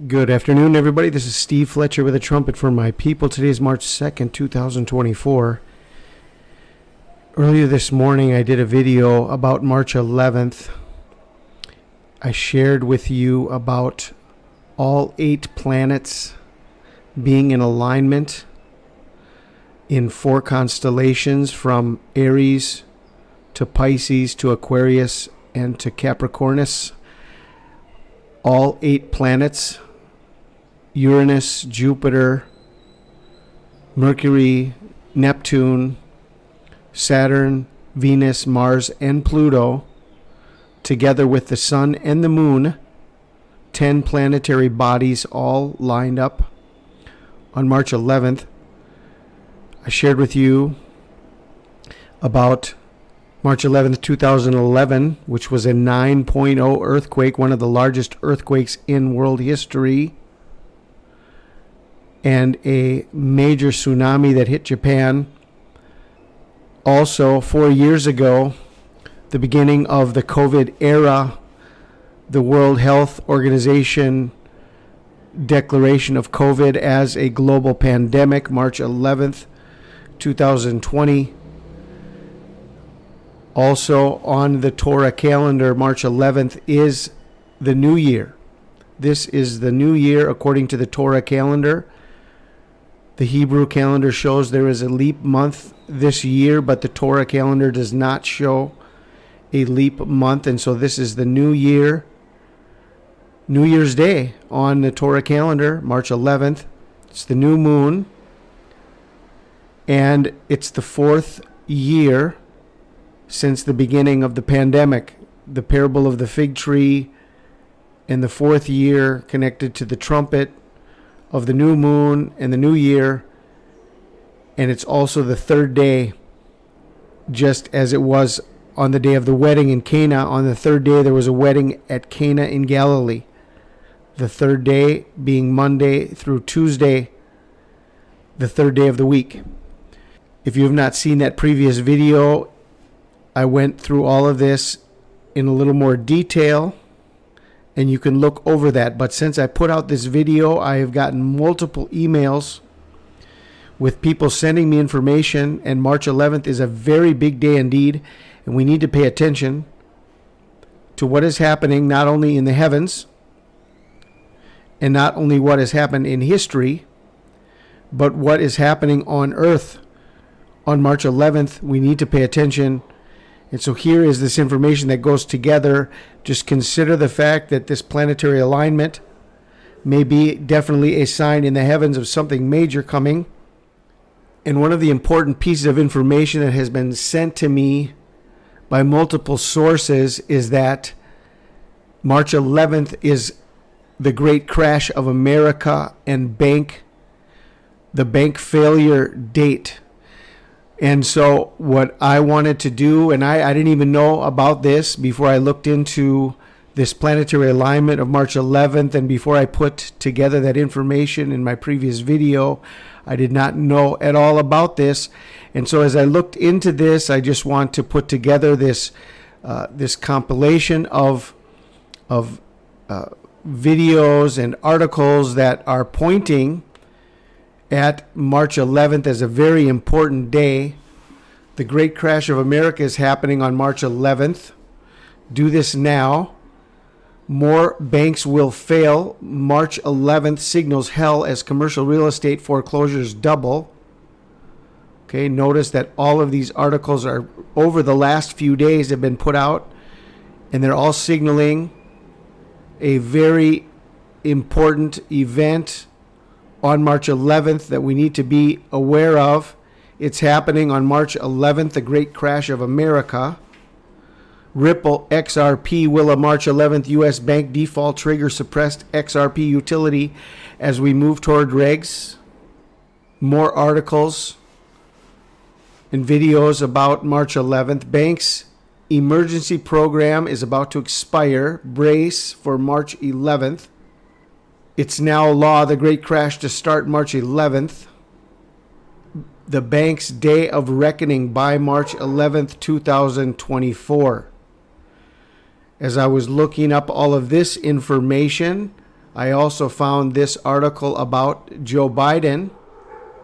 Good afternoon, everybody. This is Steve Fletcher with a trumpet for my people. Today is March 2nd, 2024. Earlier this morning, I did a video about March 11th. I shared with you about all 8 planets being in alignment in 4 constellations from Aries to Pisces to Aquarius and to Capricornus. All 8 planets, Uranus, Jupiter, Mercury, Neptune, Saturn, Venus, Mars, and Pluto, together with the Sun and the Moon, 10 planetary bodies all lined up on March 11th. I shared with you about March 11th, 2011, which was a 9.0 earthquake, one of the largest earthquakes in world history, and a major tsunami that hit Japan. Also, 4 years ago, the beginning of the COVID era, the World Health Organization declaration of COVID as a global pandemic, March 11th, 2020. Also on the Torah calendar, March 11th is the new year. This is the new year according to the Torah calendar. The Hebrew calendar shows there is a leap month this year, but the Torah calendar does not show a leap month. And so this is the new year, New Year's Day on the Torah calendar, March 11th. It's the new moon. And it's the 4th year since the beginning of the pandemic. The parable of the fig tree and the 4th year connected to the trumpet of the new moon and the new year. And it's also the 3rd day, just as it was on the day of the wedding in Cana. On the 3rd day, there was a wedding at Cana in Galilee. The 3rd day being Monday through Tuesday, the 3rd day of the week. If you have not seen that previous video, I went through all of this in a little more detail, and you can look over that. But since I put out this video, I have gotten multiple emails with people sending me information, and March 11th is a very big day indeed, and we need to pay attention to what is happening not only in the heavens and not only what has happened in history, but what is happening on earth on March 11th. We need to pay attention. And so here is this information that goes together. Just consider the fact that this planetary alignment may be definitely a sign in the heavens of something major coming. And one of the important pieces of information that has been sent to me by multiple sources is that March 11th is the great crash of America and the bank failure date. And so what I wanted to do, and I didn't even know about this before I looked into this planetary alignment of March 11th, and before I put together that information in my previous video, I did not know at all about this. And so as I looked into this, I just want to put together this compilation of videos and articles that are pointing at March 11th as a very important day. The great crash of America is happening on March 11th. Do this now. More banks will fail. March 11th signals hell as commercial real estate foreclosures double. Okay, notice that all of these articles are over the last few days have been put out, and they're all signaling a very important event on March 11th that we need to be aware of. It's happening on March 11th, the great crash of America. Ripple XRP, will a March 11th U.S. bank default trigger suppressed XRP utility as we move toward regs? More articles and videos about March 11th. Banks emergency program is about to expire. Brace for March 11th. It's now law, the great crash to start March 11th. The bank's day of reckoning by March 11th, 2024. As I was looking up all of this information, I also found this article about Joe Biden,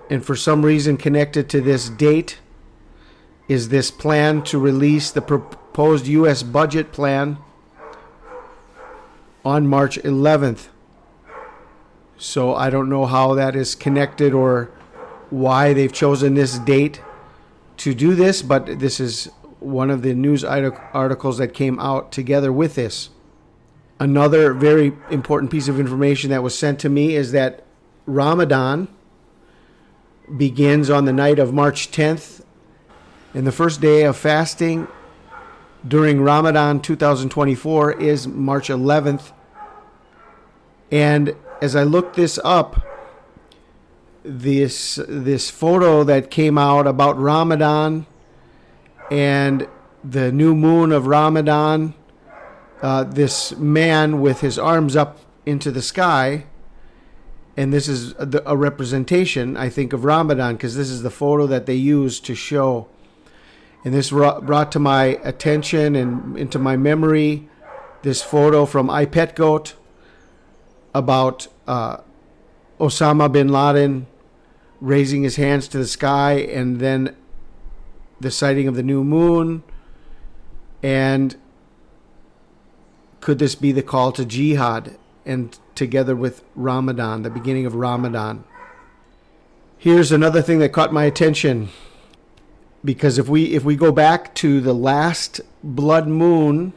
and for some reason connected to this date is this plan to release the proposed U.S. budget plan on March 11th. So I don't know how that is connected or why they've chosen this date to do this, but this is one of the news articles that came out together with this. Another very important piece of information that was sent to me is that Ramadan begins on the night of March 10th, and the first day of fasting during Ramadan 2024 is March 11th. And as I looked this up, this photo that came out about Ramadan and the new moon of Ramadan, this man with his arms up into the sky, and this is a representation, I think, of Ramadan, because this is the photo that they use to show. And this brought to my attention and into my memory this photo from iPetGoat about Osama bin Laden raising his hands to the sky, and then the sighting of the new moon. And could this be the call to jihad, and together with Ramadan, the beginning of Ramadan? Here's another thing that caught my attention, because if we go back to the last blood moon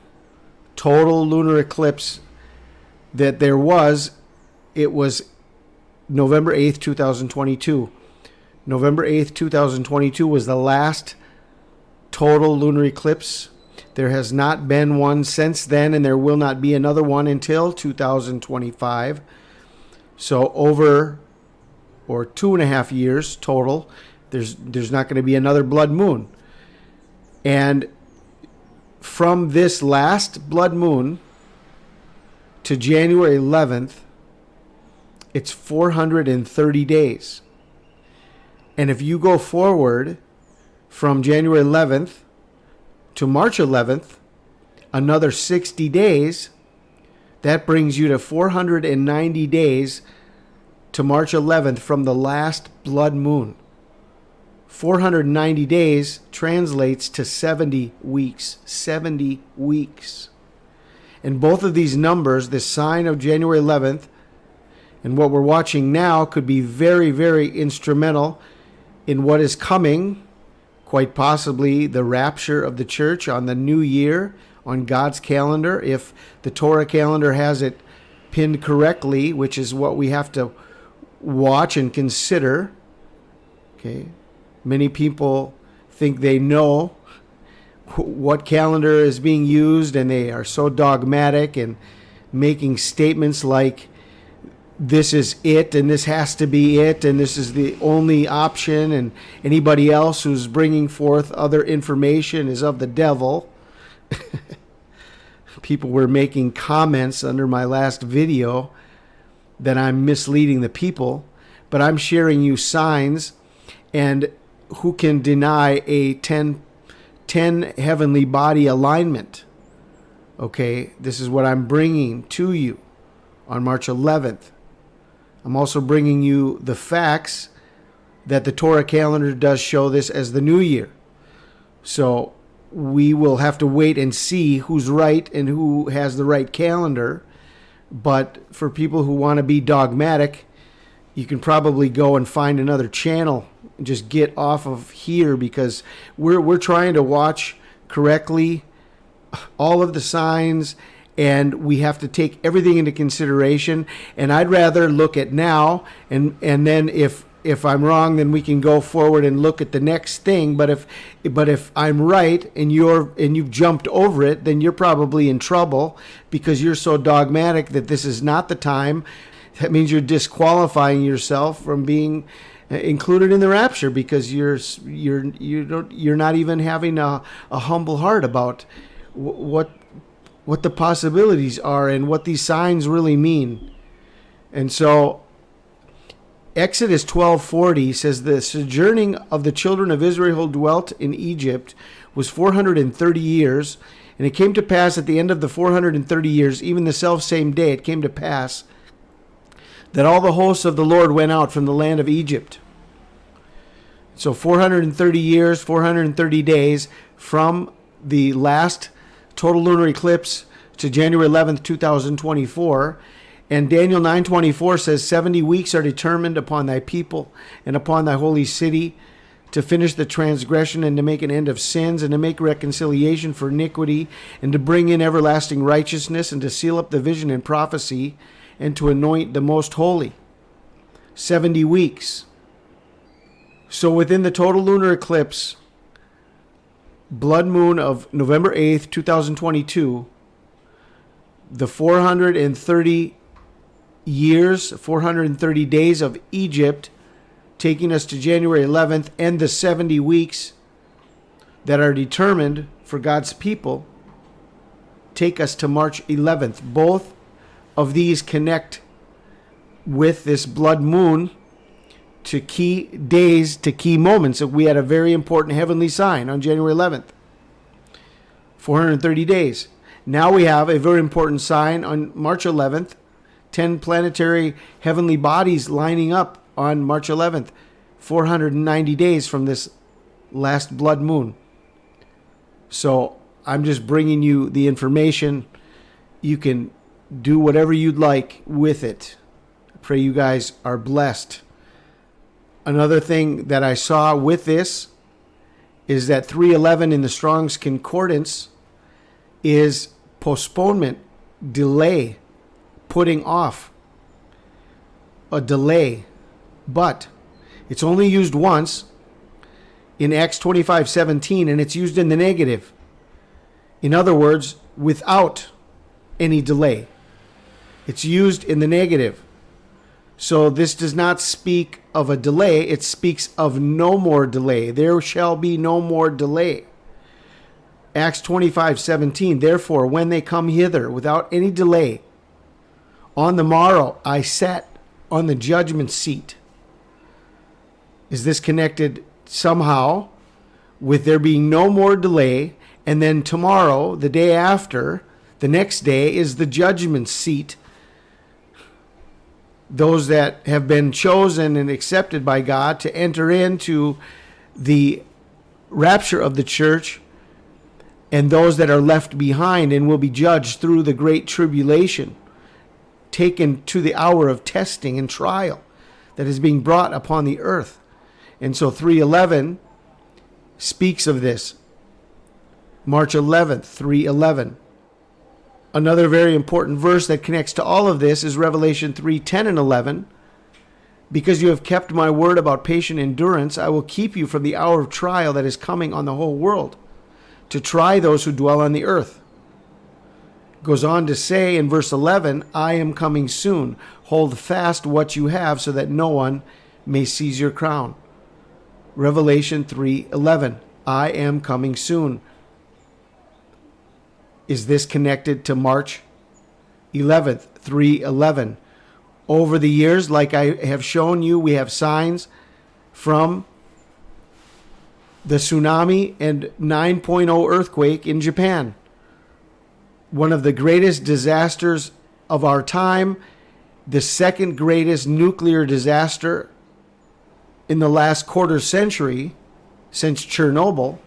total lunar eclipse that there was, it was November 8th, 2022. November 8th, 2022 was the last total lunar eclipse. There has not been one since then, and there will not be another one until 2025. So over, or 2.5 years total, there's not going to be another blood moon. And from this last blood moon to January 11th, it's 430 days. And if you go forward from January 11th to March 11th, another 60 days, that brings you to 490 days to March 11th from the last blood moon. 490 days translates to 70 weeks. 70 weeks. And both of these numbers, the sign of January 11th and what we're watching now, could be very, very instrumental in what is coming, quite possibly the rapture of the church on the new year on God's calendar, if the Torah calendar has it pinned correctly, which is what we have to watch and consider. Okay, many people think they know what calendar is being used, and they are so dogmatic and making statements like this is it, and this has to be it, and this is the only option, and anybody else who's bringing forth other information is of the devil. People were making comments under my last video that I'm misleading the people, but I'm sharing you signs, and who can deny a 10 heavenly body alignment? Okay, this is what I'm bringing to you on March 11th. I'm also bringing you the facts that the Torah calendar does show this as the new year. So we will have to wait and see who's right and who has the right calendar. But for people who want to be dogmatic, you can probably go and find another channel and just get off of here, because we're trying to watch correctly all of the signs, and we have to take everything into consideration. And I'd rather look at now, and then if I'm wrong, then we can go forward and look at the next thing. But if I'm right and you've jumped over it, then you're probably in trouble, because you're so dogmatic that this is not the time. That means you're disqualifying yourself from being included in the rapture, because you're not even having a humble heart about what the possibilities are and what these signs really mean. And so Exodus 12:40 says, the sojourning of the children of Israel who dwelt in Egypt was 430 years. And it came to pass at the end of the 430 years, even the self same day, it came to pass that all the hosts of the Lord went out from the land of Egypt. So 430 years, 430 days from the last total lunar eclipse to January 11th, 2024. And Daniel 9:24 says, 70 weeks are determined upon thy people and upon thy holy city, to finish the transgression and to make an end of sins and to make reconciliation for iniquity and to bring in everlasting righteousness and to seal up the vision and prophecy and to anoint the most holy. 70 weeks. So within the total lunar eclipse, blood moon of November 8th, 2022, the 430 years, 430 days of Egypt, taking us to January 11th, and the 70 weeks that are determined for God's people take us to March 11th. Both of these connect with this blood moon to key days, to key moments. We had a very important heavenly sign on January 11th. 430 days. Now we have a very important sign on March 11th. 10 planetary heavenly bodies lining up on March 11th, 490 days from this last blood moon. So I'm just bringing you the information. You can do whatever you'd like with it. I pray you guys are blessed. Another thing that I saw with this is that 311 in the Strong's Concordance is postponement, delay, putting off, a delay. But it's only used once in Acts 25:17, and it's used in the negative. In other words, without any delay. It's used in the negative. So this does not speak of a delay. It speaks of no more delay. There shall be no more delay. Acts 25:17, therefore, when they come hither without any delay, on the morrow I sat on the judgment seat. Is this connected somehow with there being no more delay? And then tomorrow, the day after, the next day is the judgment seat. Those that have been chosen and accepted by God to enter into the rapture of the church, and those that are left behind and will be judged through the great tribulation, taken to the hour of testing and trial that is being brought upon the earth. And so 311 speaks of this. March 11th, 311. Another very important verse that connects to all of this is Revelation 3:10 and 11. Because you have kept my word about patient endurance, I will keep you from the hour of trial that is coming on the whole world, to try those who dwell on the earth. Goes on to say in verse 11, I am coming soon. Hold fast what you have so that no one may seize your crown. Revelation 3:11. I am coming soon. Is this connected to March 11th, 3:11? Over the years, like I have shown you, we have signs from the tsunami and 9.0 earthquake in Japan. One of the greatest disasters of our time, the second greatest nuclear disaster in the last quarter century since Chernobyl.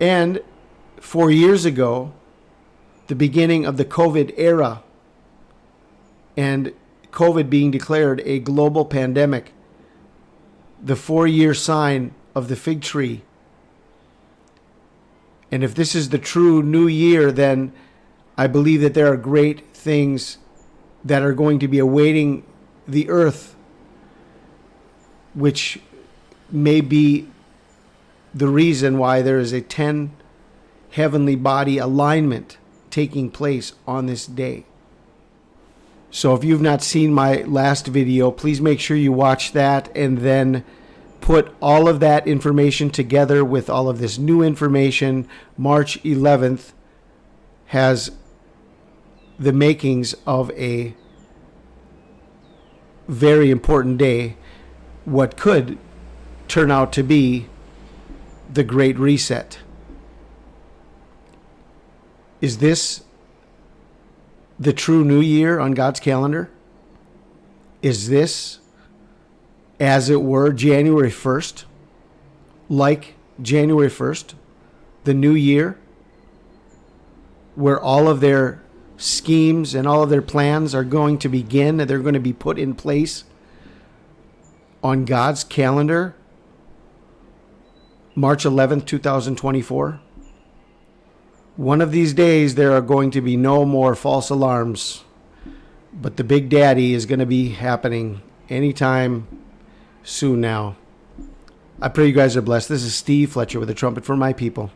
And 4 years ago, the beginning of the COVID era, and COVID being declared a global pandemic, the 4-year sign of the fig tree. And if this is the true new year, then I believe that there are great things that are going to be awaiting the earth, which may be the reason why there is a 10 heavenly body alignment taking place on this day. So if you've not seen my last video, please make sure you watch that and then put all of that information together with all of this new information. March 11th has the makings of a very important day, what could turn out to be the Great Reset. Is this the true new year on God's calendar? Is this, as it were, January 1st? Like January 1st, the new year, where all of their schemes and all of their plans are going to begin, and they're going to be put in place on God's calendar, March 11th, 2024. One of these days, there are going to be no more false alarms, but the Big Daddy is going to be happening anytime soon now. I pray you guys are blessed. This is Steve Fletcher with a trumpet for my people,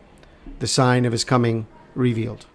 the sign of his coming revealed.